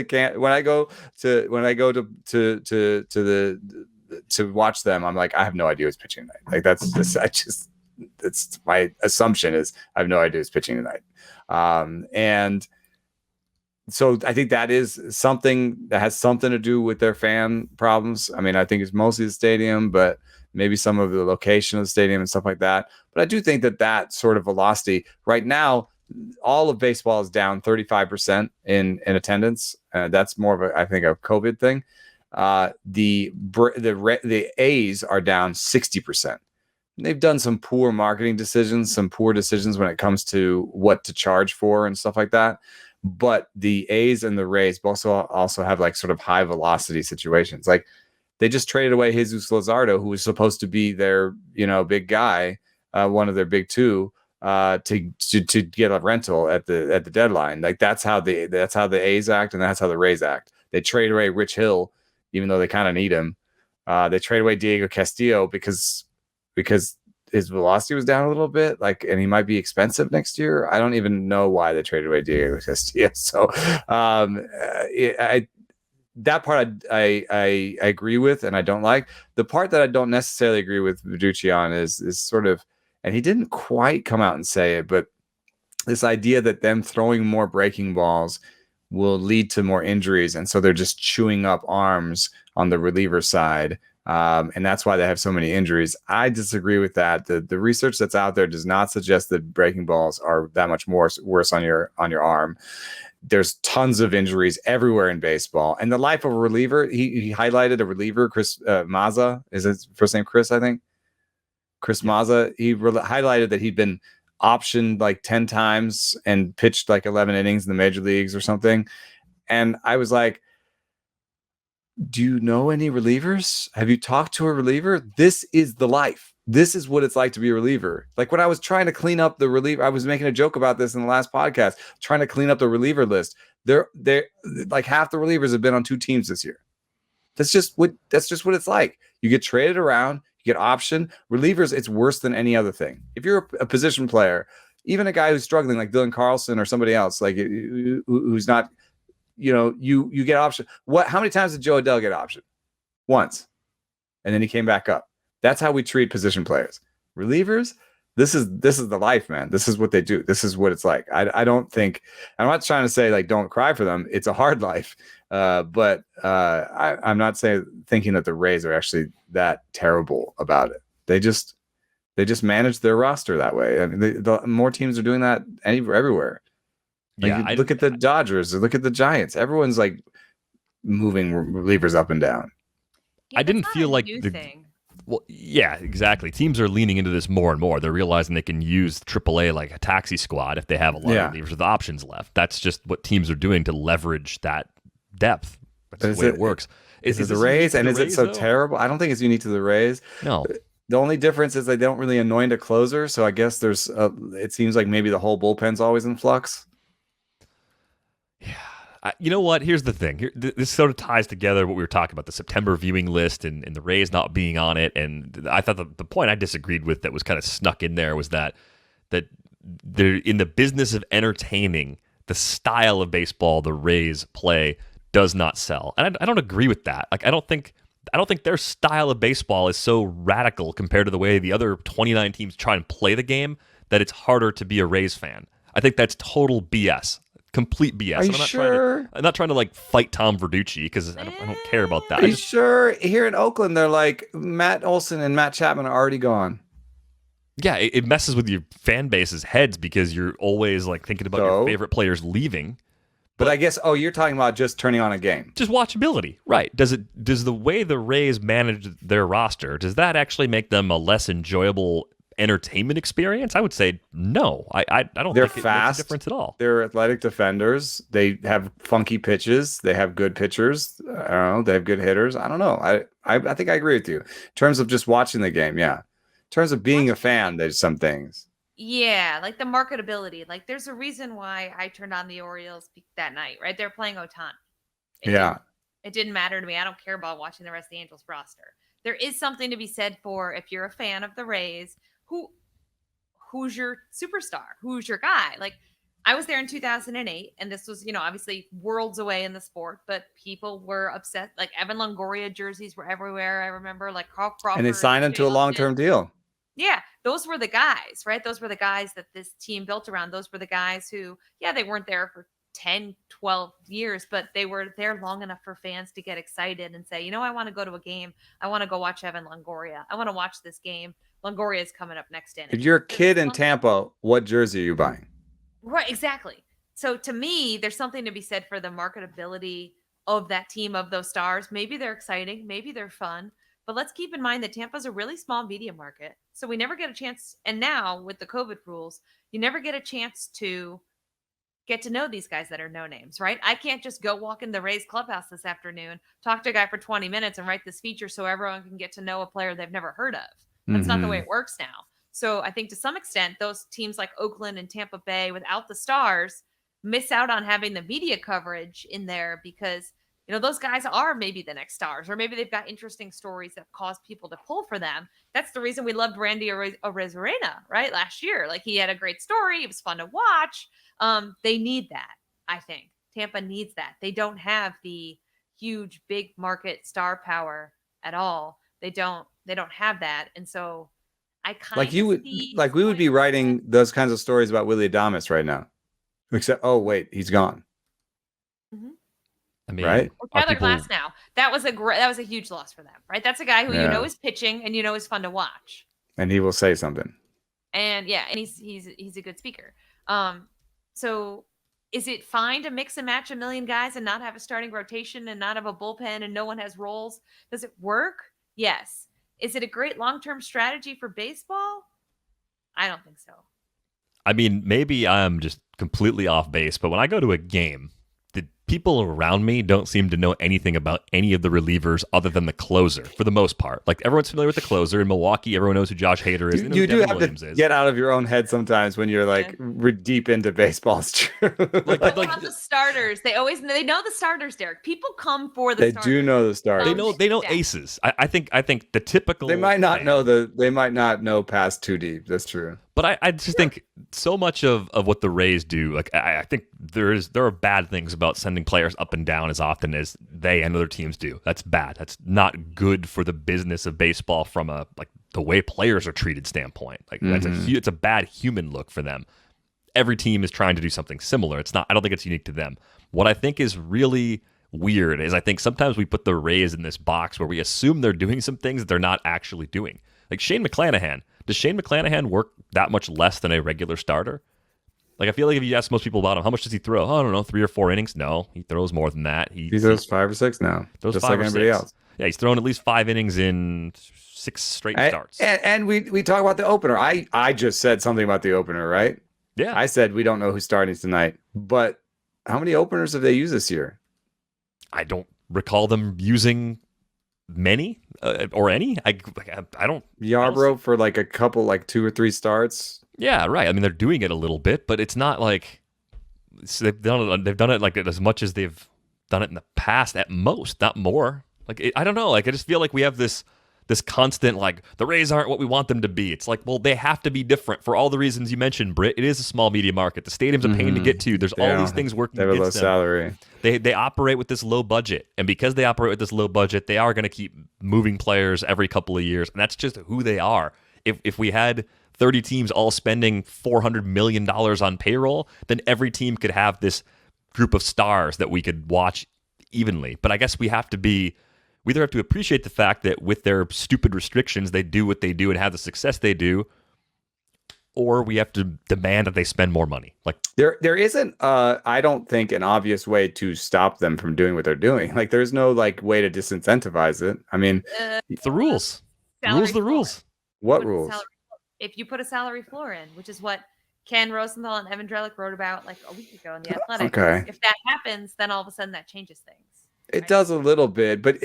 watch them, I'm like, I have no idea who's pitching tonight. Like that's my assumption is I have no idea who's pitching tonight. And so I think that is something that has something to do with their fan problems. I mean, I think it's mostly the stadium, but maybe some of the location of the stadium and stuff like that. But I do think that sort of velocity right now, all of baseball is down 35% in attendance. That's more of I think a COVID thing. The A's are down 60%. They've done some poor marketing decisions, some poor decisions when it comes to what to charge for and stuff like that. But the A's and the Rays also have like sort of high velocity situations. Like they just traded away Jesus Luzardo, who was supposed to be their big guy, one of their big two. To get a rental at the deadline. Like that's how the A's act, and that's how the Rays act. They trade away Rich Hill, even though they kind of need him. They trade away Diego Castillo because his velocity was down a little bit, like, and he might be expensive next year. I don't even know why they traded away Diego Castillo. So that part I agree with, and I don't like. The part that I don't necessarily agree with Verducci on is sort of, and he didn't quite come out and say it, but this idea that them throwing more breaking balls will lead to more injuries. And so they're just chewing up arms on the reliever side. And that's why they have so many injuries. I disagree with that. The research that's out there does not suggest that breaking balls are that much worse on your arm. There's tons of injuries everywhere in baseball. And the life of a reliever, he highlighted a reliever, Chris Mazza. Is his first name Chris, I think? Chris Mazza. He highlighted that he'd been optioned like 10 times and pitched like 11 innings in the major leagues or something. And I was like, do you know any relievers? Have you talked to a reliever? This is the life. This is what it's like to be a reliever. Like when I was trying to clean up the reliever, I was making a joke about this in the last podcast, trying to clean up the reliever list. They're like half the relievers have been on 2 teams this year. That's just what it's like. You get traded around, you get option. Relievers, it's worse than any other thing. If you're a position player, even a guy who's struggling like Dylan Carlson or somebody else, like who's not, you get option. How many times did Joe Adele get option? Once. And then he came back up. That's how we treat position players. Relievers, this is the life, man. This is what they do. This is what it's like. I don't think, I'm not trying to say like don't cry for them. It's a hard life. But I'm not thinking that the Rays are actually that terrible about it. They just manage their roster that way. I mean, the more teams are doing that everywhere. Like, look at the Dodgers, or look at the Giants. Everyone's like moving relievers up and down. Yeah, I didn't feel like thing. Well, yeah, exactly. Teams are leaning into this more and more. They're realizing they can use AAA like a taxi squad if they have a lot of relievers with options left. That's just what teams are doing to leverage that depth. That's the way it works. Is it the Rays? And is it so terrible? I don't think it's unique to the Rays. No. The only difference is they don't really anoint a closer. So I guess it seems like maybe the whole bullpen's always in flux. Yeah. You know what? Here's the thing. This sort of ties together what we were talking about, the September viewing list and the Rays not being on it. And I thought the point I disagreed with that was kind of snuck in there was that they're in the business of entertaining. The style of baseball the Rays play does not sell. And I don't agree with that. Like I don't think their style of baseball is so radical compared to the way the other 29 teams try and play the game that it's harder to be a Rays fan. I think that's total BS. Complete BS. Are you sure? I'm not trying to like fight Tom Verducci because I don't care about that. Are you sure? Here in Oakland, they're like Matt Olson and Matt Chapman are already gone. Yeah, it messes with your fan base's heads because you're always like thinking about your favorite players leaving. But I guess you're talking about just turning on a game. Just watchability, right? Does the way the Rays manage their roster, does that actually make them a less enjoyable entertainment experience? I would say no. I don't They're think it fast. makes a difference at all. They're athletic defenders. They have funky pitches. They have good pitchers. I don't know. They have good hitters. I don't know. I think I agree with you. In terms of just watching the game, yeah. In terms of being a fan, there's some things. Yeah, like the marketability. Like there's a reason why I turned on the Orioles that night, right? They're playing Ohtani. It didn't matter to me. I don't care about watching the rest of the Angels roster. There is something to be said for if you're a fan of the Rays, who's your superstar? Who's your guy? Like I was there in 2008 and this was, obviously worlds away in the sport, but people were upset. Like Evan Longoria jerseys were everywhere. I remember like Carl Crawford. And they signed him to a long-term deal. Yeah, those were the guys, right? Those were the guys that this team built around. Those were the guys who, they weren't there for 10, 12 years, but they were there long enough for fans to get excited and say, I want to go to a game. I want to go watch Evan Longoria. I want to watch this game. Longoria is coming up next inning. If you're a kid in Tampa, what jersey are you buying? Right, exactly. So to me, there's something to be said for the marketability of that team, of those stars. Maybe they're exciting. Maybe they're fun. But let's keep in mind that Tampa's a really small media market. So we never get a chance. And now with the COVID rules, you never get a chance to get to know these guys that are no names, right? I can't just go walk in the Rays clubhouse this afternoon, talk to a guy for 20 minutes and write this feature so everyone can get to know a player they've never heard of. That's not the way it works now. So I think to some extent, those teams like Oakland and Tampa Bay without the stars miss out on having the media coverage in there because those guys are maybe the next stars, or maybe they've got interesting stories that cause people to pull for them. That's the reason we loved Randy Arozarena, right? Last year, like he had a great story. It was fun to watch. They need that. I think Tampa needs that. They don't have the huge, big market star power at all. They don't have that. And so I kind of we would be writing those kinds of stories about Willie Adames right now, except, oh wait, he's gone. Mm-hmm. I mean, right? Or Tyler Glass now. That was a huge loss for them, right? That's a guy who is pitching and is fun to watch. And he will say something. And he's a good speaker. So is it fine to mix and match a million guys and not have a starting rotation and not have a bullpen and no one has roles? Does it work? Yes. Is it a great long-term strategy for baseball? I don't think so. I mean, maybe I'm just completely off base, but when I go to a game, people around me don't seem to know anything about any of the relievers other than the closer for the most part. Like everyone's familiar with the closer in Milwaukee. Everyone knows who Josh Hader is. You do have to get out of your own head sometimes when you're like deep into baseball. It's true. like the starters. They know the starters, Derek. People come for the starters. They do know the starters. They know aces. I think the typical they might not know past too deep. That's true. But I just think so much of what the Rays do, like I think there are bad things about sending players up and down as often as they and other teams do. That's bad. That's not good for the business of baseball from a like the way players are treated standpoint. Like it's a bad human look for them. Every team is trying to do something similar. It's not. I don't think it's unique to them. What I think is really weird is I think sometimes we put the Rays in this box where we assume they're doing some things that they're not actually doing. Like Shane McClanahan. Does Shane McClanahan work that much less than a regular starter? Like I feel like if you ask most people about him, how much does he throw? Oh, I don't know, 3 or 4 innings. No, he throws more than that. He throws 5 or 6 now. Throws just 5 like or everybody 6. else. Yeah, he's thrown at least 5 innings in 6 straight starts. And we talk about the opener. I just said something about the opener, right? Yeah. I said we don't know who's starting tonight. But how many openers have they used this year? I don't recall them using many or any. I don't. Yarbrough for like a couple, like 2 or 3 starts. Yeah, right. I mean, they're doing it a little bit, but it's not like they've done it like as much as they've done it in the past at most, not more. Like I don't know. Like I just feel like we have this constant like the Rays aren't what we want them to be. It's like, well, they have to be different for all the reasons you mentioned, Britt. It is a small media market. The stadium's a pain to get to. There's all these things working against them. They have a low salary. They operate with this low budget, and because they operate with this low budget, they are going to keep moving players every couple of years, and that's just who they are. If we had 30 teams all spending $400 million on payroll, then every team could have this group of stars that we could watch evenly. But I guess we either have to appreciate the fact that with their stupid restrictions, they do what they do and have the success they do, or we have to demand that they spend more money. Like there isn't, I don't think, an obvious way to stop them from doing what they're doing. Like there's no like way to disincentivize it. I mean, the rules. The rules. What rules? If you put a salary floor in, which is what Ken Rosenthal and Evan Drellick wrote about like a week ago in The Athletic. Okay. If that happens, then all of a sudden that changes things. It does a little bit, but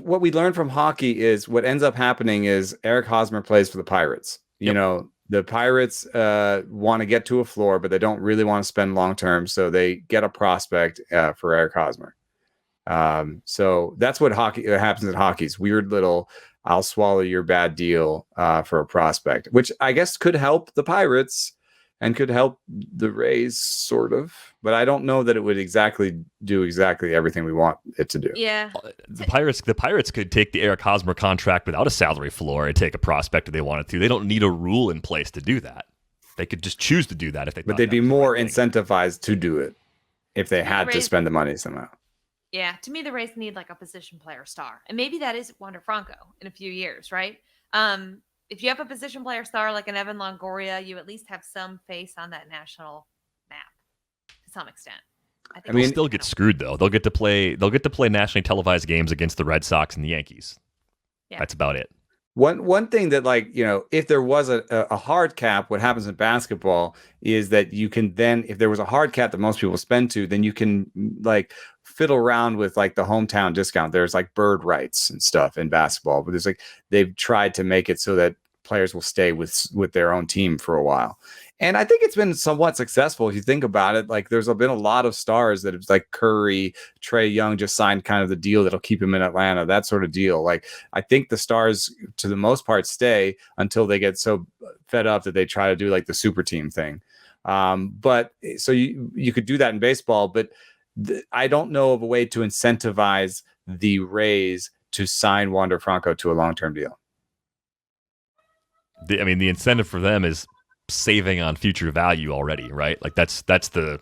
what we learned from hockey is what ends up happening is Eric Hosmer plays for the Pirates. You know, the Pirates want to get to a floor, but they don't really want to spend long term, so they get a prospect for Eric Hosmer. So that's what happens in hockey. It's weird little I'll swallow your bad deal for a prospect, which I guess could help the Pirates and could help the Rays sort of, but I don't know that it would do exactly everything we want it to do. Yeah. The Pirates could take the Eric Hosmer contract without a salary floor and take a prospect if they wanted to. They don't need a rule in place to do that. They could just choose to do that if they But they'd be more incentivized to do it if they had to spend the money somehow. Yeah, to me, the Rays need like a position player star. And maybe that is Wander Franco in a few years, right? If you have a position player star like an Evan Longoria, you at least have some face on that national map to some extent. I think they'll still get screwed though. They'll get to play nationally televised games against the Red Sox and the Yankees. Yeah. That's about it. One thing that, like, you know, if there was a hard cap, what happens in basketball is that you can then, if there was a hard cap that most people spend to, then you can like fiddle around with like the hometown discount. There's like bird rights and stuff in basketball, but there's like, they've tried to make it so that players will stay with their own team for a while. And I think it's been somewhat successful if you think about it. Like there's been a lot of stars that it's like Curry, Trae Young just signed kind of the deal that'll keep him in Atlanta, that sort of deal. Like I think the stars to the most part stay until they get so fed up that they try to do like the super team thing. But so you could do that in baseball, but I don't know of a way to incentivize the Rays to sign Wander Franco to a long-term deal. I mean, the incentive for them is saving on future value already, right? Like that's the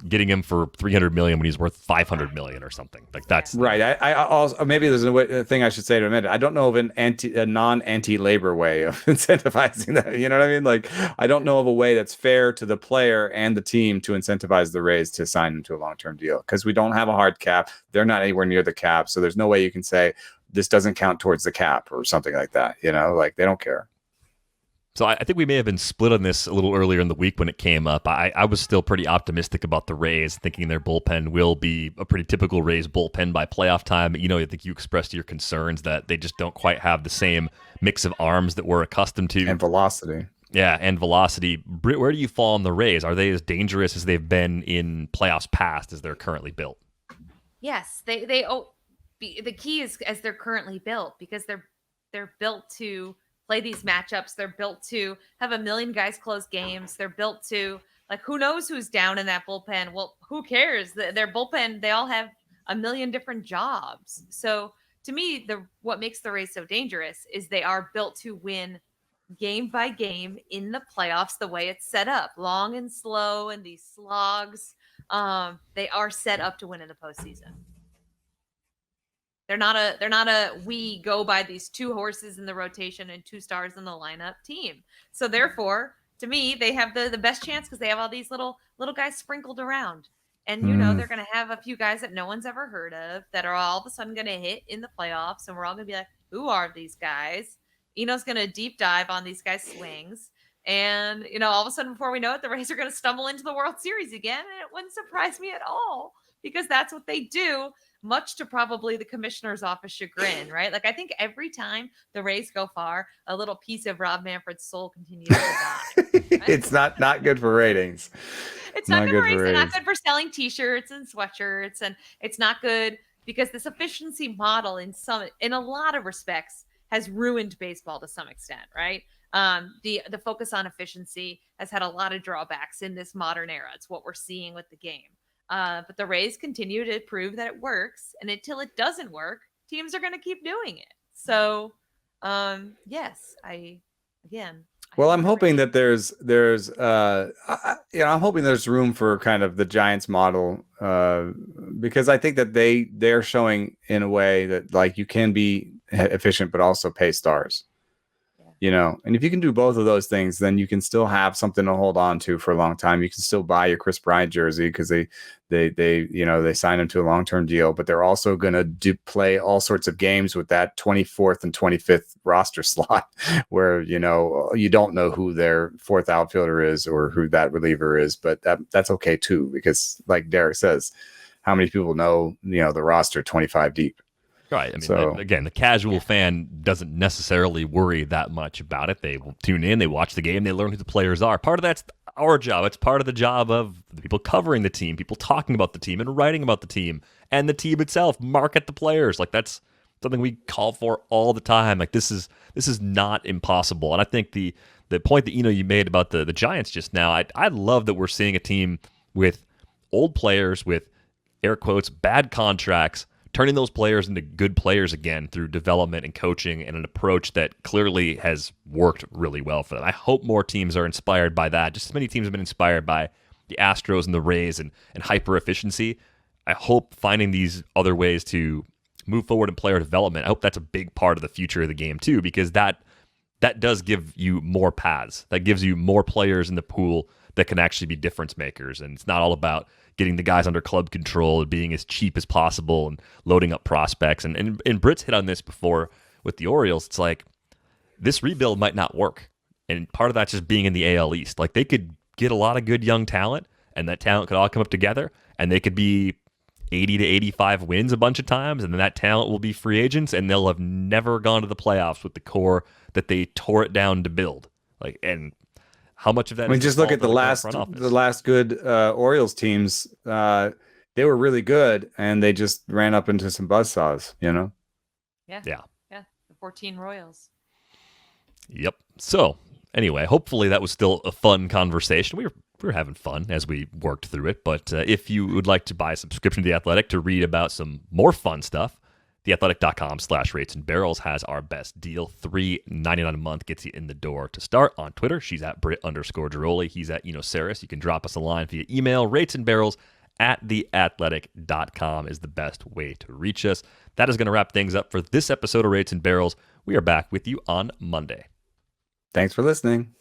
getting him for $300 million when he's worth $500 million or something. Like that's right. I also, maybe there's a thing I should say in a minute. I don't know of a non-anti-labor way of incentivizing that. You know what I mean? Like I don't know of a way that's fair to the player and the team to incentivize the Rays to sign him to a long-term deal because we don't have a hard cap. They're not anywhere near the cap, so there's no way you can say this doesn't count towards the cap or something like that. You know, like they don't care. So I think we may have been split on this a little earlier in the week when it came up. I was still pretty optimistic about the Rays, thinking their bullpen will be a pretty typical Rays bullpen by playoff time. I think you expressed your concerns that they just don't quite have the same mix of arms that we're accustomed to. And velocity. Yeah, and velocity. Britt, where do you fall on the Rays? Are they as dangerous as they've been in playoffs past as they're currently built? Yes, the key is as they're currently built, because they're built to play these matchups. They're built to have a million guys close games. They're built to, like, who knows who's down in that bullpen? Well, who cares? Their bullpen, they all have a million different jobs. So to me, what makes the Rays so dangerous is they are built to win game by game in the playoffs the way it's set up, long and slow and these slogs. They are set up to win in the postseason. They're not a we go by these two horses in the rotation and two stars in the lineup team. So therefore, to me, they have the best chance because they have all these little guys sprinkled around. And, they're going to have a few guys that no one's ever heard of that are all of a sudden going to hit in the playoffs. And we're all going to be like, who are these guys? Eno's going to deep dive on these guys' swings. And, all of a sudden, before we know it, the Rays are going to stumble into the World Series again. And it wouldn't surprise me at all because that's what they do, much to probably the commissioner's office chagrin, right? Like, I think every time the Rays go far, a little piece of Rob Manfred's soul continues to die. Right? It's not good for ratings. It's not good for ratings. It's not good for selling T-shirts and sweatshirts. And it's not good because this efficiency model in a lot of respects has ruined baseball to some extent, right? The focus on efficiency has had a lot of drawbacks in this modern era. It's what we're seeing with the game. But the Rays continue to prove that it works. And until it doesn't work, teams are going to keep doing it. So, yes, I'm hoping that I'm hoping there's room for kind of the Giants model, because I think that they're showing in a way that, like, you can be efficient, but also pay stars. And if you can do both of those things, then you can still have something to hold on to for a long time. You can still buy your Chris Bryant jersey because they signed him to a long-term deal, but they're also going to play all sorts of games with that 24th and 25th roster slot where, you don't know who their fourth outfielder is or who that reliever is, but that's okay too, because like Derek says, how many people know, the roster 25 deep? Right. Again, the casual fan doesn't necessarily worry that much about it. They will tune in, they watch the game, they learn who the players are. Part of that's our job. It's part of the job of the people covering the team, people talking about the team and writing about the team and the team itself. Market the players. Like, that's something we call for all the time. Like, this is not impossible. And I think the point that you made about the Giants just now, I love that we're seeing a team with old players with air quotes bad contracts, turning those players into good players again through development and coaching and an approach that clearly has worked really well for them. I hope more teams are inspired by that. Just as many teams have been inspired by the Astros and the Rays and hyper efficiency. I hope finding these other ways to move forward in player development, I hope that's a big part of the future of the game too, because that does give you more paths. That gives you more players in the pool that can actually be difference makers. And it's not all about getting the guys under club control and being as cheap as possible and loading up prospects. And Britt's hit on this before with the Orioles. It's like, this rebuild might not work. And part of that's just being in the AL East. Like, they could get a lot of good young talent, and that talent could all come up together, and they could be 80 to 85 wins a bunch of times, and then that talent will be free agents, and they'll have never gone to the playoffs with the core that they tore it down to build. Like, and how much of that? Just look at the last good Orioles teams. They were really good, and they just ran up into some buzzsaws. Yeah. The 14 Royals. Yep. So anyway, hopefully that was still a fun conversation. We were having fun as we worked through it. But if you would like to buy a subscription to The Athletic to read about some more fun stuff, theathletic.com/ratesandbarrels has our best deal. $3.99 a month gets you in the door to start. On Twitter, she's at Britt_Giroli. He's at Saris. You can drop us a line via email. ratesandbarrels@theathletic.com is the best way to reach us. That is going to wrap things up for this episode of Rates and Barrels. We are back with you on Monday. Thanks for listening.